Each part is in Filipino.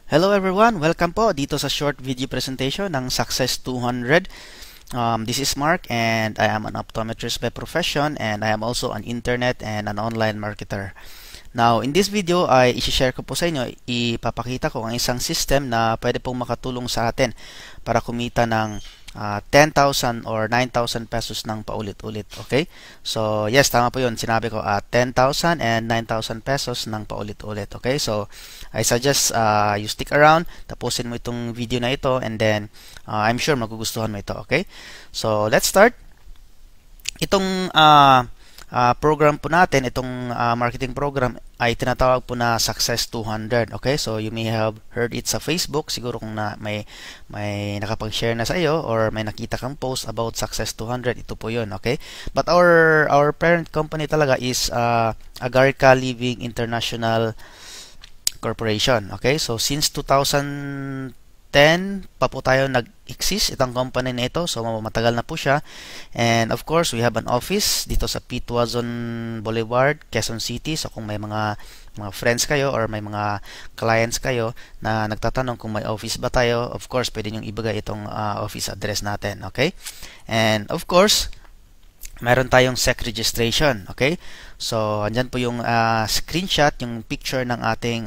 Hello everyone! Welcome po dito sa short video presentation ng Success 200. This is Mark and I am an optometrist by profession and I am also an internet and an online marketer. Now, in this video ay i-share ko po sa inyo, ipapakita ko ang isang system na pwede pong makatulong sa atin para kumita ng 10,000 or 9,000 pesos ng paulit-ulit. Okay? So, yes, tama po yun. Sinabi ko 10,000 and 9,000 pesos ng paulit-ulit. Okay? So, I suggest you stick around, tapusin mo itong video na ito and then I'm sure magugustuhan mo ito. Okay? So, let's start. Itong program po natin, itong marketing program ay tinatawag po na Success 200. Okay, so you may have heard it sa Facebook, siguro kung may nakapag-share na sa iyo or may nakita kang post about Success 200, ito po yun. Okay, but our parent company talaga is Agarica Living International Corporation. Okay, so since 2010 pa po tayo nag-exist itong company na ito, so matagal na po siya. And of course, we have an office dito sa P. Tuazon Boulevard, Quezon City. So kung may mga friends kayo or may mga clients kayo na nagtatanong kung may office ba tayo, of course, pwede nyo ibigay itong office address natin. Okay? And of course, meron tayong SEC registration. Okay? So, andyan po yung screenshot, yung picture ng ating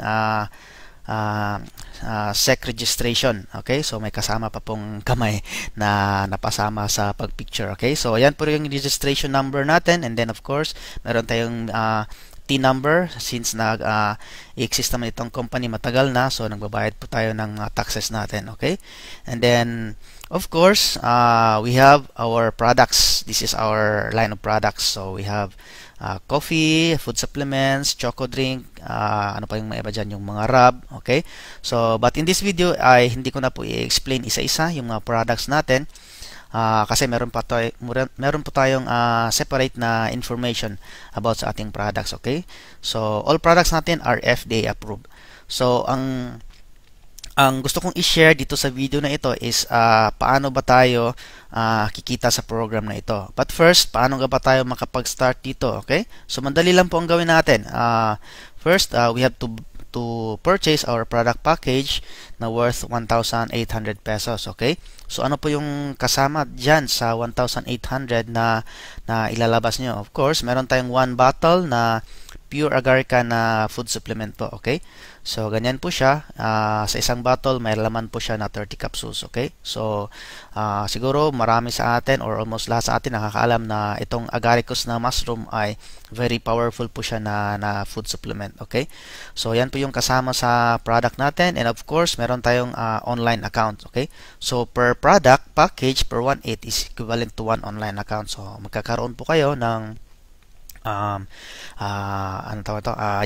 SEC registration. Okay, so may kasama pa pong kamay na napasama sa pagpicture. Okay, so ayan po yung registration number natin and then of course meron tayong T number since exist naman itong company matagal na, so nagbabayad po tayo ng taxes natin. Okay, and then of course we have our products. This is our line of products. So we have coffee, food supplements, choco drink, ano pa yung may iba dyan, yung mga rub. Okay, so but in this video ay hindi ko na po i-explain isa-isa yung mga products natin kasi meron po tayong separate na information about sa ating products. Okay, so all products natin are FDA approved. So ang gusto kong i-share dito sa video na ito is paano ba tayo kikita sa program na ito. But first, paano ba tayo makapag-start dito? Okay? So, mandali lang po ang gawin natin. First, we have to purchase our product package na worth 1,800 pesos. Okay? So, ano po yung kasama dyan sa 1,800 na ilalabas nyo? Of course, meron tayong 1 bottle na pure Agarica na food supplement po. Okay? So, ganyan po siya. Sa isang bottle, may laman po siya na 30 capsules. Okay? So, siguro marami sa atin or almost lahat sa atin nakakaalam na itong agaricus na mushroom ay very powerful po siya na food supplement. Okay? So, yan po yung kasama sa product natin. And of course, meron tayong online account. Okay? So, per product package, per 1.8 is equivalent to 1 online account. So, magkakaroon po kayo ng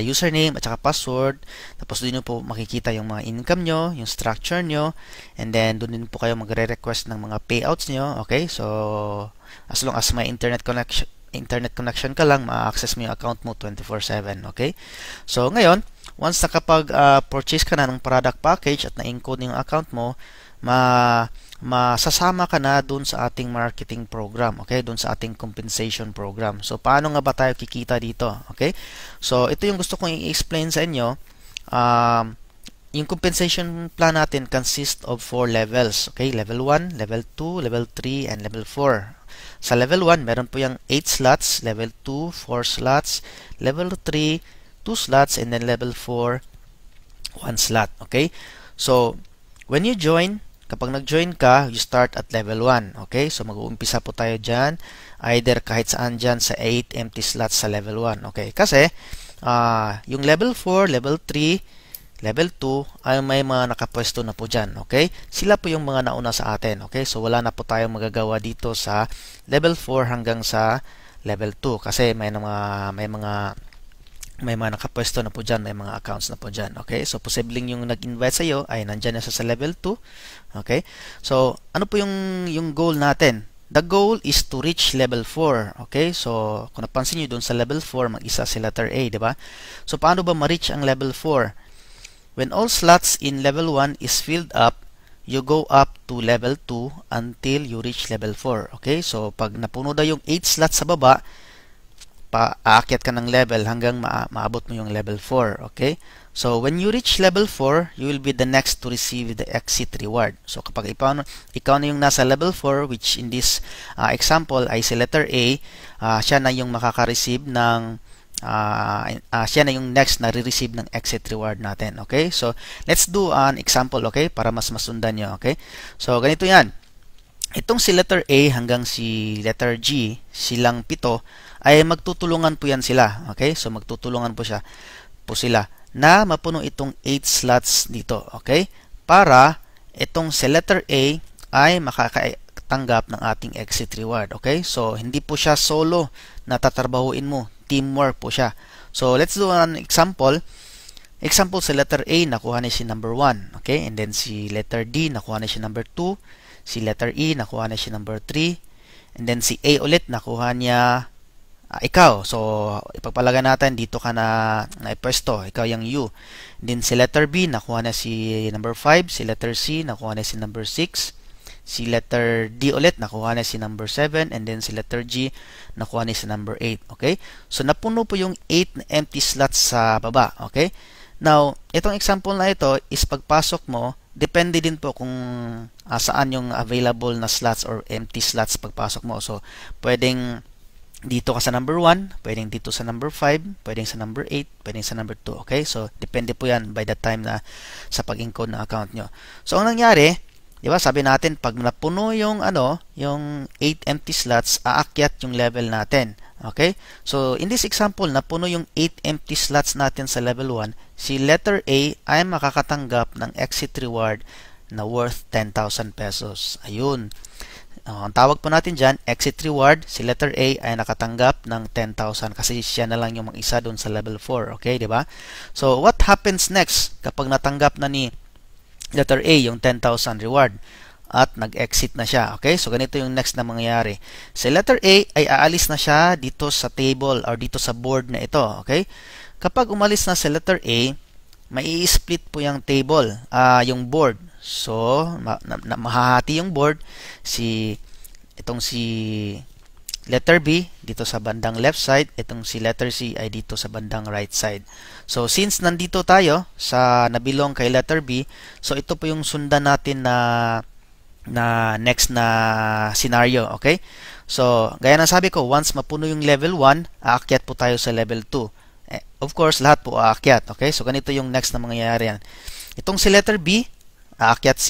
username at saka password, tapos doon nyo po makikita yung mga income nyo, yung structure nyo, and then doon din po kayo magre-request ng mga payouts nyo. Okay, so as long as may internet connection ka lang, ma-access mo yung account mo 24/7. Okay, so ngayon once nakapag-purchase ka na ng product package at na-encode yung account mo, masasama ka na dun sa ating marketing program. Okay, dun sa ating compensation program. So, paano nga ba tayo kikita dito? Okay, so ito yung gusto kong i-explain sa inyo. Yung compensation plan natin consists of 4 levels. Okay, level 1, level 2, level 3, and level 4. Sa level 1, meron po yung 8 slots, level 2, 4 slots, level 3, 2 slots, and then level 4, 1 slot. Okay, so when you join, kapag nag-join ka, you start at level 1. Okay? So, mag-uumpisa po tayo dyan. Either kahit saan dyan sa 8 empty slots sa level 1. Okay? Kasi, yung level 4, level 3, level 2, ay may mga nakapwesto na po dyan. Okay? Sila po yung mga nauna sa atin. Okay? So, wala na po tayong magagawa dito sa level 4 hanggang sa level 2. Kasi may mga nakapwesto na po dyan, may mga accounts na po dyan. Okay? So, posibleng yung nag-invite sa iyo ay nandyan na sa level 2. Okay? So, ano po yung goal natin? The goal is to reach level 4. Okay? So, kung napansin nyo doon sa level 4, mag-isa si letter A, di ba? So, paano ba ma-reach ang level 4? When all slots in level 1 is filled up, you go up to level 2 until you reach level 4. Okay? So, pag napuno na yung 8 slots sa baba, aakyat ka ng level hanggang maabot mo yung level 4. Okay? So, when you reach level 4, you will be the next to receive the exit reward. So, kapag ikaw na yung nasa level 4, which in this example ay si letter A, siya na yung makaka-receive ng siya na yung next na re-receive ng exit reward natin. Okay? So, let's do an example, okay? Para mas masundan nyo, okay? So, ganito yan. Itong si letter A hanggang si letter G, silang 7, ay magtutulungan po yan sila. Okay? So, magtutulungan po sila na mapuno itong 8 slots dito. Okay? Para itong si letter A ay makakatanggap ng ating exit reward. Okay? So, hindi po siya solo na tatrabahuin mo. Teamwork po siya. So, let's do an example. Example, sa letter A, nakuha niya si number 1. Okay? And then, si letter D, nakuha niya si number 2. Si letter E, nakuha niya si number 3. And then, si A ulit, nakuha niya ikaw. So, ipagpalaga natin, dito ka na ipwesto. Ikaw yung U. And then, si letter B, nakuha na si number 5. Si letter C, nakuha na si number 6. Si letter D ulit, nakuha na si number 7. And then, si letter G, nakuha na si number 8. Okay? So, napuno po yung 8 na empty slots sa baba. Okay? Now, itong example na ito is pagpasok mo, depende din po kung saan yung available na slots or empty slots pagpasok mo. So, pwedeng dito ka sa number 1, pwedeng dito sa number 5, pwedeng sa number 8, pwedeng sa number 2. Okay? So, depende po yan by the time na sa pag-encode ng account nyo. So, ang nangyari, di ba, sabi natin, pag napuno yung, yung 8 empty slots, aakyat yung level natin. Okay? So, in this example, napuno yung 8 empty slots natin sa level 1, si letter A ay makakatanggap ng exit reward na worth 10,000 pesos. Ayun. Ang tawag po natin dyan, exit reward, si letter A ay nakatanggap ng 10,000 kasi siya na lang yung mag-isa doon sa level 4. Okay, di ba? So, what happens next kapag natanggap na ni letter A yung 10,000 reward at nag-exit na siya? Okay, so ganito yung next na mangyayari. Si letter A ay aalis na siya dito sa table or dito sa board na ito. Okay, kapag umalis na si letter A, mai-split po yung table, yung board. So, mahahati yung board. Itong si letter B dito sa bandang left side, itong si letter C ay dito sa bandang right side. So, since nandito tayo sa nabilong kay letter B, so ito po yung sundan natin na next na scenario. Okay? So, gaya ng sabi ko, once mapuno yung level 1, aakyat po tayo sa level 2. Of course, lahat po aakyat. Okay? So, ganito yung next na mangyayari yan. Itong si letter B, aakyat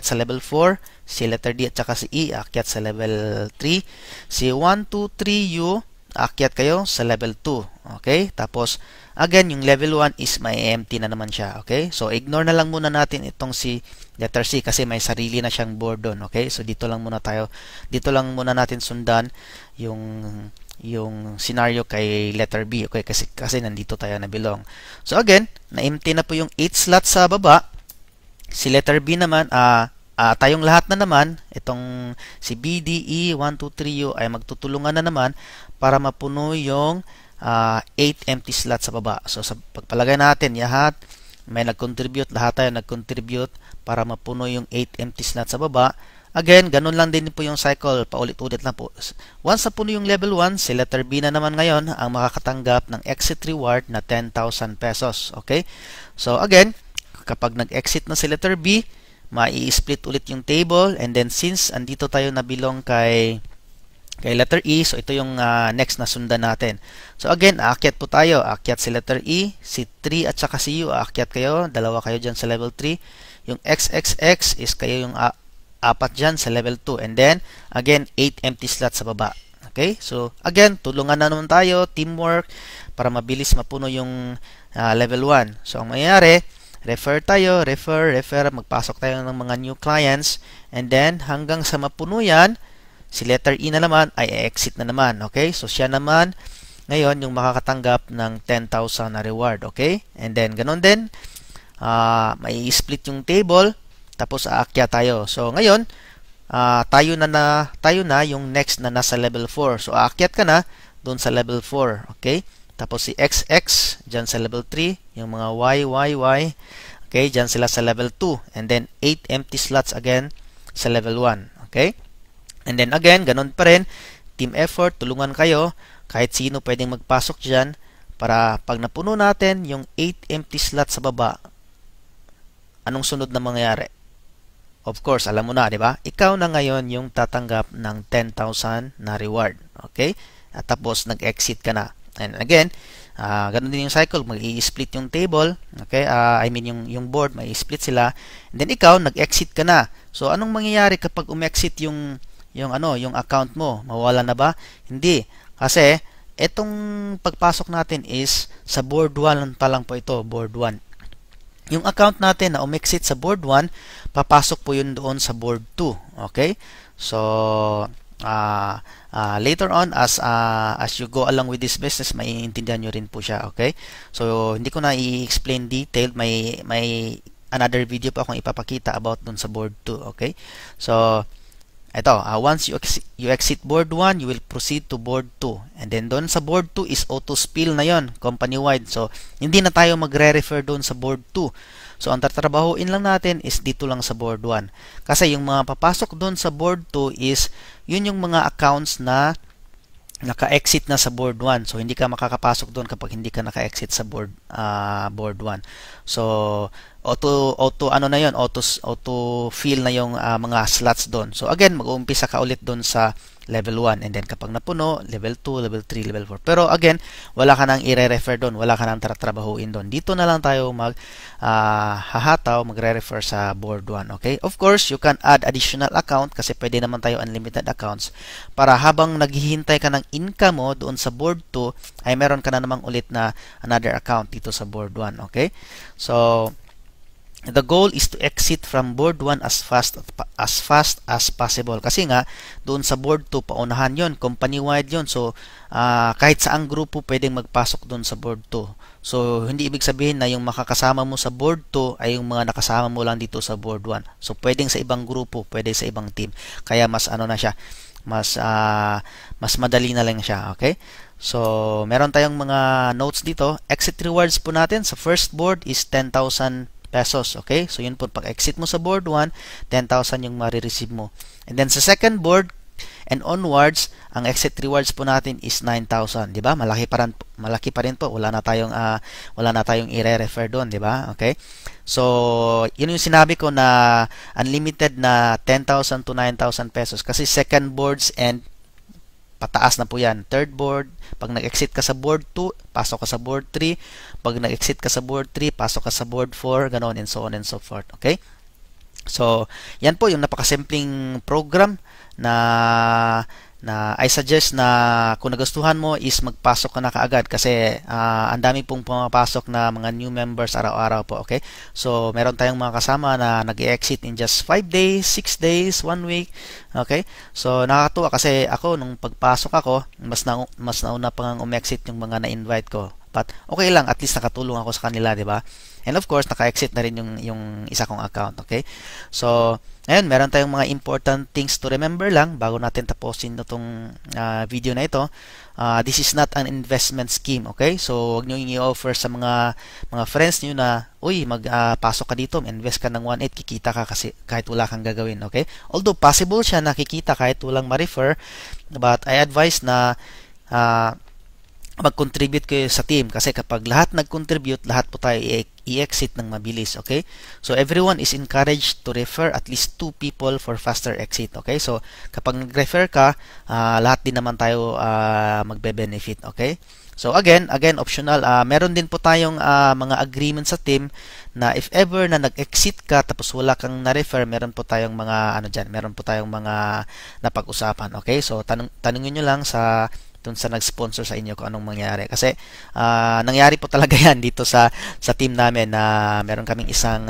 sa level 4. Si letter D at saka si E, aakyat sa level 3. Si 1, 2, 3, U, aakyat kayo sa level 2. Okay? Tapos, again, yung level 1 is may empty na naman siya. Okay? So, ignore na lang muna natin itong si letter C kasi may sarili na siyang board doon. Okay? So, dito lang muna natin sundan yung scenario kay letter B. Okay? Kasi nandito tayo nabilong. So, again, na-empty na po yung 8 slots sa baba. Si letter B naman, tayong lahat na naman, itong si B, D, E, 1, 2, 3, U ay magtutulungan na naman para mapuno yung 8 empty slots sa baba. So, sa pagpalagay natin, lahat tayo nag-contribute para mapuno yung 8 empty slots sa baba. Again, ganun lang din po yung cycle, paulit-ulit lang po. Once napuno yung level 1, si letter B na naman ngayon ang makakatanggap ng exit reward na 10,000 pesos. Okay? So, again, kapag nag-exit na si letter B, mai-split ulit yung table, and then since andito tayo nabilong kay letter E, so ito yung next na sundan natin. So again, aakyat po tayo. Aakyat si letter E, si 3 at saka si U, aakyat kayo. Dalawa kayo dyan sa level 3. Yung XXX is kayo yung 4 dyan sa level 2. And then, again, 8 empty slots sa baba. Okay? So, again, tulungan na naman tayo, teamwork, para mabilis mapuno yung level 1. So, ang mayayari, refer tayo, refer, magpasok tayo ng mga new clients, and then hanggang sa mapuno yan, si letter E na naman ay exit na naman. Okay? So, siya naman ngayon yung makakatanggap ng 10,000 na reward. Okay? And then, ganun din, may split yung table, tapos aakyat tayo. So, ngayon, tayo na yung next na nasa level 4. So, aakyat ka na doon sa level 4. Okay? Tapos si XX, dyan sa level 3. Yung mga Y. Okay, dyan sila sa level 2. And then, 8 empty slots again sa level 1. Okay? And then again, ganun pa rin. Team effort, tulungan kayo kahit sino pwedeng magpasok dyan para pag napuno natin yung 8 empty slots sa baba, anong sunod na mangyayari? Of course, alam mo na, di ba? Ikaw na ngayon yung tatanggap ng 10,000 na reward. Okay? At tapos, nag-exit ka na. And again, ganun din yung cycle. Mag-i-split yung table. Okay? I mean, yung board, may-split sila. And then, ikaw, nag-exit ka na. So, anong mangyayari kapag umexit yung account mo? Mawala na ba? Hindi. Kasi, etong pagpasok natin is sa board 1 pa lang po ito. Board 1. Yung account natin na umexit sa board 1, papasok po yun doon sa board 2. Okay? So, later on as you go along with this business, maiintindihan nyo rin po siya. Okay? So, hindi ko na i-explain detailed. May another video pa akong ipapakita about dun sa board 2. Okay? So, ito, once you exit board 1, you will proceed to board 2. And then doon sa board 2 is auto spill na yon, company-wide. So, hindi na tayo magre-refer doon sa board 2. So, ang tatrabahuin lang natin is dito lang sa board 1. Kasi yung mga papasok doon sa board 2 is, yun yung mga accounts na naka-exit na sa board 1. So, hindi ka makakapasok doon kapag hindi ka naka-exit sa board 1. So, auto fill na yung mga slots doon. So, again, mag-uumpisa ka ulit doon sa level 1. And then, kapag napuno, level 2, level 3, level 4. Pero, again, wala ka nang i-refer doon. Wala ka nang tatrabahuin doon. Dito na lang tayo hahataw, magre-refer sa board 1. Okay? Of course, you can add additional account kasi pwede naman tayo unlimited accounts para habang naghihintay ka ng income mo doon sa board 2, ay meron ka na namang ulit na another account dito sa board 1. Okay? So, the goal is to exit from board 1 as fast as possible. Kasi nga, doon sa board 2, paunahan yon, company-wide yon. So, kahit saang grupo pwedeng magpasok doon sa board 2. So, hindi ibig sabihin na yung makakasama mo sa board 2 ay yung mga nakasama mo lang dito sa board 1. So, pwedeng sa ibang grupo, pwede sa ibang team. Kaya mas na siya, mas madali na lang siya. Okay? So, meron tayong mga notes dito. Exit rewards po natin sa first board is 10,000 pesos. Okay? So, yun po. Pag exit mo sa board 1, 10,000 yung marireceive mo. And then, sa second board and onwards, ang exit rewards po natin is 9,000. Diba? Malaki pa rin po. Wala na tayong i-refer doon. Diba? Okay? So, yun yung sinabi ko na unlimited na 10,000 to 9,000 pesos. Kasi second boards and pataas na po yan. Third board, pag nag-exit ka sa board 2, pasok ka sa board 3. Pag nag-exit ka sa board 3, pasok ka sa board 4, ganoon and so on and so forth. Okay? So, yan po yung napakasimpleng program na I suggest na kung nagustuhan mo is magpasok ka na kaagad kasi ang dami pong pumapasok na mga new members araw-araw po. Okay? So, meron tayong mga kasama na nag-exit in just 5 days, 6 days, 1 week. Okay? So, nakakatuwa kasi ako, nung pagpasok ako, mas nauna pang umexit yung mga na-invite ko. But, okay lang, at least nakatulong ako sa kanila, di ba? And of course, naka-exit na rin yung isa kong account, okay? So, ayun, meron tayong mga important things to remember lang bago natin tapusin itong video na ito. This is not an investment scheme, okay? So, huwag nyo i-offer sa mga friends nyo na, uy, pasok ka dito, invest ka ng 1.8, kikita ka kasi kahit wala kang gagawin, okay? Although, possible siya na kikita kahit walang ma-refer, but I advise na mag-contribute kayo sa team kasi kapag lahat nag-contribute, lahat po tayo i-exit ng mabilis, okay? So, everyone is encouraged to refer at least 2 people for faster exit, okay? So, kapag nag-refer ka, lahat din naman tayo magbe-benefit, okay? So, again, optional, meron din po tayong mga agreement sa team na if ever na nag-exit ka tapos wala kang na-refer, meron po tayong mga, meron po tayong mga napag-usapan, okay? So, tanungin nyo lang dun sa nag-sponsor sa inyo kung anong mangyari. Kasi nangyari po talaga yan dito sa team namin na meron kaming isang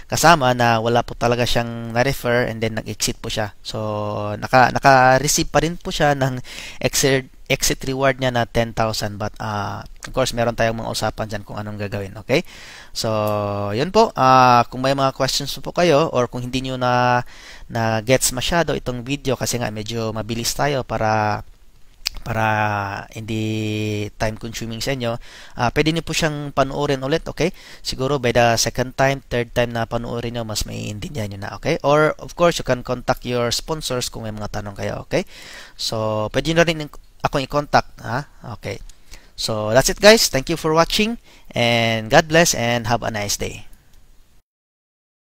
kasama na wala po talaga siyang na-refer and then nag-exit po siya. So, naka-receive pa rin po siya ng exit reward niya na 10,000 but of course, meron tayong mga usapan dyan kung anong gagawin. Okay? So, yun po. Kung may mga questions po kayo or kung hindi nyo na gets masyado itong video kasi nga medyo mabilis tayo para hindi time consuming sa inyo, pwede niyo po siyang panoorin ulit, okay? Siguro by the second time, third time na panoorin niyo, mas maiintindihan niyo na, okay? Or of course, you can contact your sponsors kung may mga tanong kayo, okay? So, pwede niyo rin akong i-contact. Okay. So that's it guys. Thank you for watching and God bless and have a nice day.